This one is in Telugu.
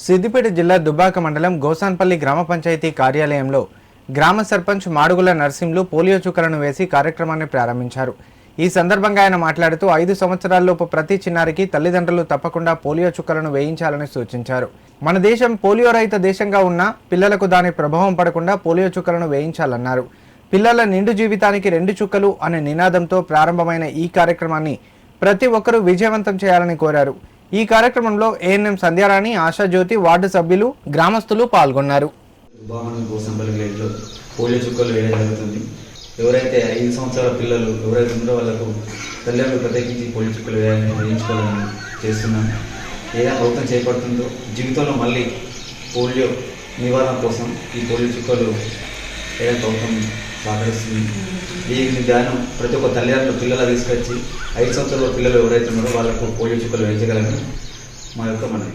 సిద్దిపేట జిల్లా దుబ్బాక మండలం గోసాన్పల్లి గ్రామ పంచాయతీ కార్యాలయంలో గ్రామ సర్పంచ్ మాడుగుల నర్సింహులు పోలియో చుక్కలను వేసి కార్యక్రమాన్ని ప్రారంభించారు. ఈ సందర్భంగా ఆయన మాట్లాడుతూ 5 సంవత్సరాలలోపు ప్రతి చిన్నారికి తల్లిదండ్రులు తప్పకుండా పోలియో చుక్కలను వేయించాలని సూచించారు. మన దేశం పోలియో రహిత దేశంగా ఉన్నా పిల్లలకు దాని ప్రభావం పడకుండా పోలియో చుక్కలను వేయించాలన్నారు. పిల్లల నిండు జీవితానికి 2 చుక్కలు అనే నినాదంతో ప్రారంభమైన ఈ కార్యక్రమాన్ని ప్రతి ఒక్కరూ విజయవంతం చేయాలని కోరారు. ఈ కార్యక్రమంలో ఏఎన్ఎం సంధ్యారాణి, ఆశాజ్యోతి, వార్డు సభ్యులు, గ్రామస్తులు పాల్గొన్నారు. పోలియో చుక్కలు వేయడం జరుగుతుంది. ఎవరైతే 5 సంవత్సరాల పిల్లలు ఎవరైతే ఉన్నారో వాళ్ళకు తల్లిదండ్రులు ప్రత్యేకించి పోలియో చుక్కలు వేయించుకోవాలని చేస్తున్నాం. ఏదైనా ప్రభుత్వం చేపడుతుందో జీవితంలో మళ్ళీ పోలియో నివారణ కోసం ఈ పోలియో చుక్కలు ఏదైనా ప్రభుత్వం సహకరిస్తుంది. ఈ విధానం ప్రతి ఒక్క తల్లిదండ్రులు పిల్లలు తీసుకొచ్చి 5 సంవత్సరాల పిల్లలు ఎవరైతే ఉన్నారో వాళ్ళకు పోలియో చుక్కలు వేయించగలని మా యొక్క మనవి.